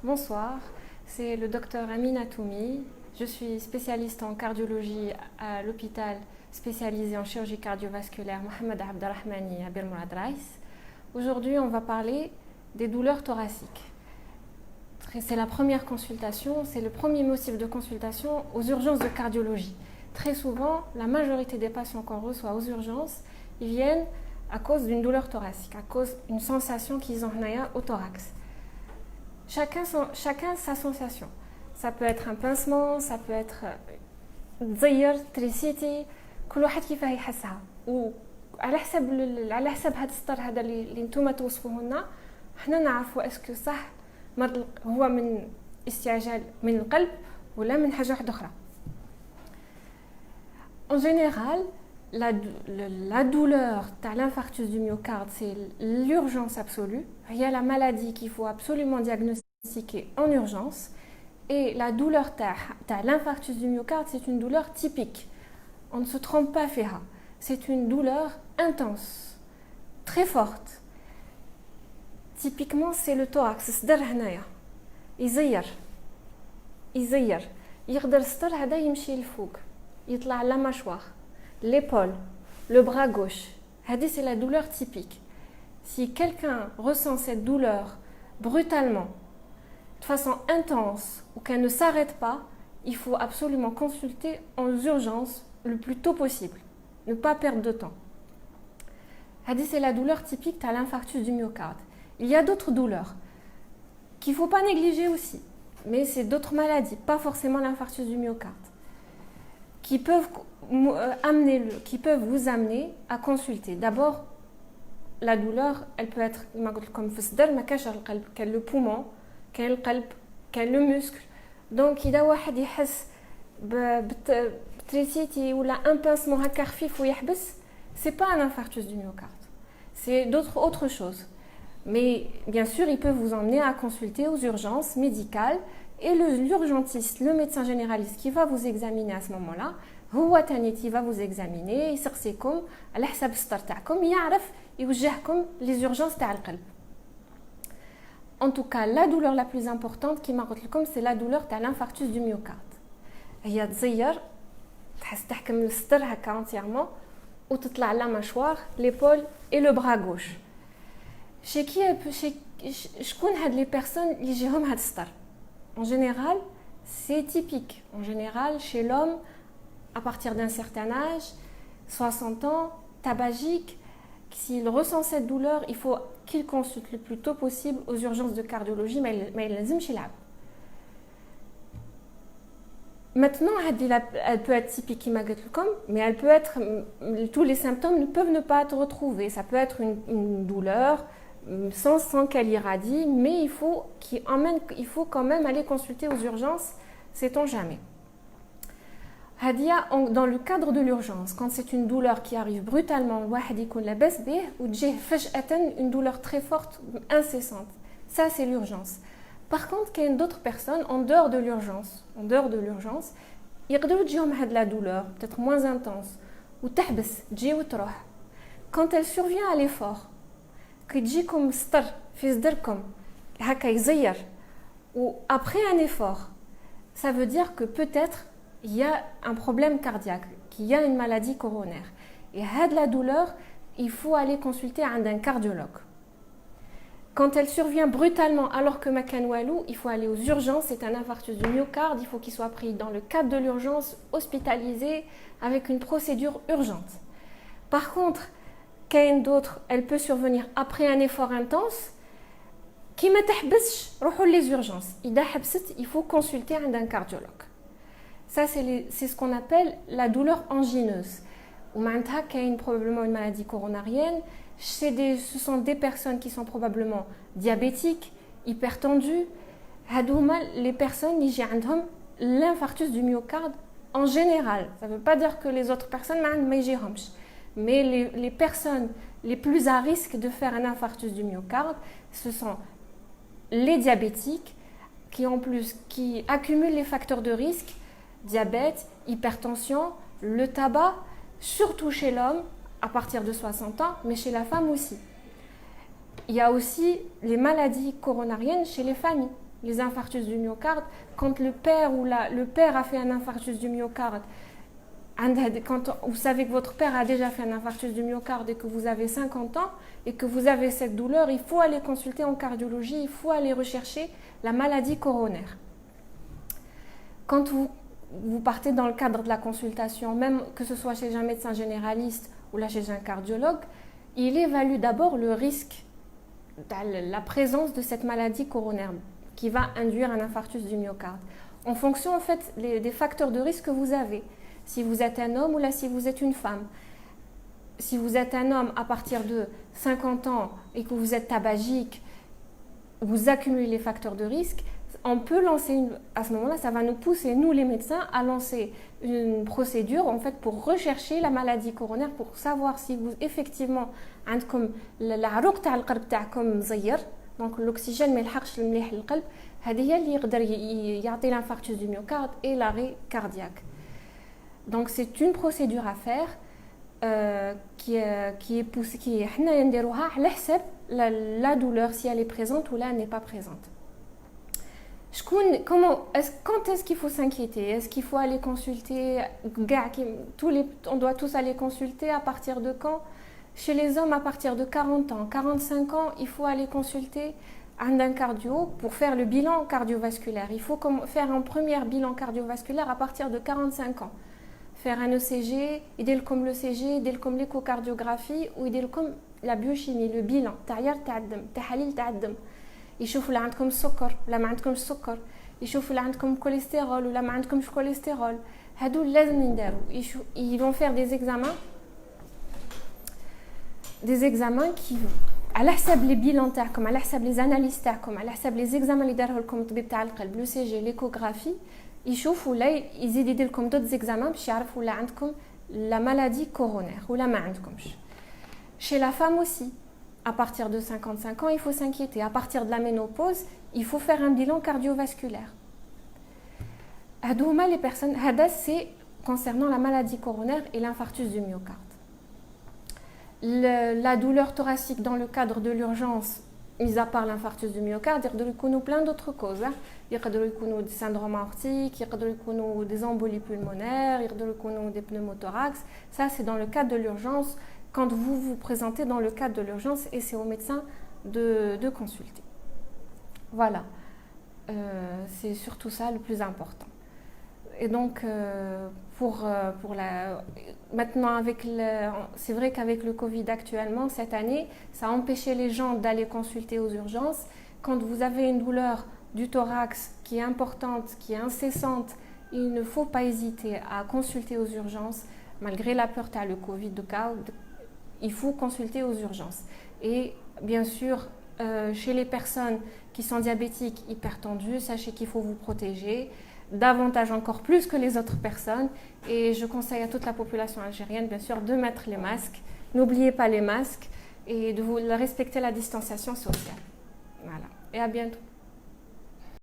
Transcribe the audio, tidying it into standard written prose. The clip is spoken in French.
Bonsoir, c'est le docteur Amina Toumi. Je suis spécialiste en cardiologie à l'hôpital spécialisé en chirurgie cardiovasculaire Mohamed Abdelrahmani à Bir Mourad Raïs. Aujourd'hui, on va parler des douleurs thoraciques. C'est la première consultation, c'est le premier motif de consultation aux urgences de cardiologie. Très souvent, la majorité des patients qu'on reçoit aux urgences, ils viennent à cause d'une douleur thoracique, à cause d'une sensation qu'ils ont au thorax. Chacun sa sensation. Ça peut être un pincement, ça peut être تزير تريسيتي كل واحد كيفاه يحسها وعلى حسب هذا السطر هذا اللي نتوما توصفوه لنا حنا نعرفوا اسكو صح مرض هو من استعجال من القلب ولا من حاجه واحده اخرى. En général, la douleur de l'infarctus du myocarde, c'est l'urgence absolue. Il y a la maladie qu'il faut absolument diagnostiquer en urgence. Et la douleur de l'infarctus du myocarde, c'est une douleur typique. On ne se trompe pas, Féha. C'est une douleur intense, très forte. Typiquement, c'est le thorax. الصدر هنايا يزير يقدر الصدر هذا يمشي لفوق يطلع la mâchoire, l'épaule, le bras gauche. C'est la douleur typique. Si quelqu'un ressent cette douleur brutalement, de façon intense, ou qu'elle ne s'arrête pas, il faut absolument consulter en urgence le plus tôt possible. Ne pas perdre de temps. C'est la douleur typique de l'infarctus du myocarde. Il y a d'autres douleurs qu'il ne faut pas négliger aussi. Mais c'est d'autres maladies, pas forcément l'infarctus du myocarde, qui peuvent vous amener à consulter. D'abord, la douleur, elle peut être comme le poumon, le muscle. Donc, il y a واحد يحس بتريسيتي ولا un pincement هكا خفيف ويحبس, c'est pas un infarctus du myocarde. C'est autre chose. Mais bien sûr, il peut vous emmener à consulter aux urgences médicales et l'urgentiste, le médecin généraliste qui va vous examiner à ce moment-là, هو تاني va vous examiner, يسقسيكم على حسب السطر تاعكم يعرف يوجهكم les urgences تاع القلب. En tout cas, la douleur la plus importante qui m'a retenue, c'est la douleur de l'infarctus du myocarde. هي تزير تحس تحكم الصدر هكا entièrement وتطلع la mâchoire, l'épaule et le bras gauche. Chez qui شكون هاد les personnes اللي يجيهم هاد الصدر؟ En général, c'est typique. En général, chez l'homme, à partir d'un certain âge, 60 ans, tabagique, s'il ressent cette douleur, il faut qu'il consulte le plus tôt possible aux urgences de cardiologie, mais il لازمش يلعب. Maintenant, elle peut être typique, mais elle peut être, tous les symptômes peuvent ne pas être retrouvés. Ça peut être une douleur sans qu'elle irradie, mais il faut quand même aller consulter aux urgences, sait-on jamais. Dans le cadre de l'urgence, quand c'est une douleur qui arrive brutalement, une douleur très forte, incessante, ça c'est l'urgence. Par contre, il y a d'autres personnes en dehors de l'urgence, ils ont la douleur, peut-être moins intense, ou quand elle survient à l'effort, ou après un effort, ça veut dire que peut-être il y a un problème cardiaque, qu'il y a une maladie coronaire. Et la douleur, il faut aller consulter un cardiologue. Quand elle survient brutalement alors que Makanwalou, il faut aller aux urgences, c'est un infarctus du myocarde, il faut qu'il soit pris dans le cadre de l'urgence, hospitalisé avec une procédure urgente. Par contre, qu'une d'autre, elle peut survenir après un effort intense, qui ne تحبسش روحوا les urgences. Il faut consulter un cardiologue. Ça, c'est ce qu'on appelle la douleur angineuse. Ou maintenant, qu'il y a probablement une maladie coronarienne, ce sont des personnes qui sont probablement diabétiques, hypertendues. Les personnes qui ont l'infarctus du myocarde en général. Ça ne veut pas dire que les autres personnes n'ont pas. Mais les personnes les plus à risque de faire un infarctus du myocarde, ce sont les diabétiques qui accumulent les facteurs de risque, diabète, hypertension, le tabac, surtout chez l'homme à partir de 60 ans, mais chez la femme aussi. Il y a aussi les maladies coronariennes chez les familles. les infarctus du myocarde, quand le père le père a fait un infarctus du myocarde, quand vous savez que votre père a déjà fait un infarctus du myocarde et que vous avez 50 ans et que vous avez cette douleur, il faut aller consulter en cardiologie, il faut aller rechercher la maladie coronaire. Quand vous partez dans le cadre de la consultation, même que ce soit chez un médecin généraliste ou là chez un cardiologue, il évalue d'abord le risque, la présence de cette maladie coronaire qui va induire un infarctus du myocarde. En fonction en fait des facteurs de risque que vous avez. Si vous êtes un homme ou là si vous êtes une femme. Si vous êtes un homme à partir de 50 ans et que vous êtes tabagique, vous accumulez les facteurs de risque, on peut lancer, à ce moment-là, ça va nous pousser, nous les médecins, à lancer une procédure en fait pour rechercher la maladie coronaire, pour savoir si vous effectivement عندكم العروق تاع القلب تاعكم مزير، donc l'oxygène ما يلحقش المليح للقلب، هذه هي اللي يقدر يعطي l'infarctus du myocarde et l'arrêt cardiaque. Donc c'est une procédure à faire qui est poussée, qui حنا نديروها على حسب la douleur si elle est présente ou là elle n'est pas présente. Quand est-ce qu'il faut s'inquiéter? Est-ce qu'il faut aller consulter? On doit tous aller consulter à partir de quand? Chez les hommes, à partir de 40 ans, 45 ans, il faut aller consulter un cardio pour faire le bilan cardiovasculaire. Il faut faire un premier bilan cardiovasculaire à partir de 45 ans. Faire un ECG, aider comme l'ECG, aider comme l'échocardiographie ou aider comme la biochimie, le bilan. تعيار تاع الدم، تحاليل تاع الدم. يشوفوا لا عندكم السكر ولا ما عندكمش سكر، يشوفوا لا عندكم كوليسترول ولا ما عندكمش كوليسترول. هادو لازم ينداروا. Ils vont faire des examens qui على حسب les bilans تاعكم، على حسب les analyses تاعكم، على حسب les examens اللي داره لكم الطبيب تاع القلب، لو سي جي، ليكوغرافي، يشوفوا لا يزيد يدير لكم دوت examens باش يعرفوا لا عندكم la maladie coronaire ولا ما عندكمش. Chez la femme aussi, à partir de 55 ans, il faut s'inquiéter. À partir de la ménopause, il faut faire un bilan cardiovasculaire. هادو les personnes, هذا c'est concernant la maladie coronaire et l'infarctus du myocarde. La douleur thoracique dans le cadre de l'urgence, mis à part l'infarctus du myocarde, il y a plein d'autres causes. Il y a des syndromes aortiques, il y a des embolies pulmonaires, il y a des pneumothorax. Ça, c'est dans le cadre de l'urgence, quand vous vous présentez dans le cadre de l'urgence, et c'est au médecin de consulter. Voilà. C'est surtout ça le plus important. Et donc, maintenant, c'est vrai qu'avec le Covid actuellement, cette année, ça a empêché les gens d'aller consulter aux urgences. Quand vous avez une douleur du thorax qui est importante, qui est incessante, il ne faut pas hésiter à consulter aux urgences. Malgré la peur de le Covid, il faut consulter aux urgences. Et bien sûr, chez les personnes qui sont diabétiques, hypertendues, sachez qu'il faut vous protéger davantage encore plus que les autres personnes, et je conseille à toute la population algérienne bien sûr de mettre les masques, n'oubliez pas les masques et de respecter la distanciation sociale. Voilà, et à bientôt.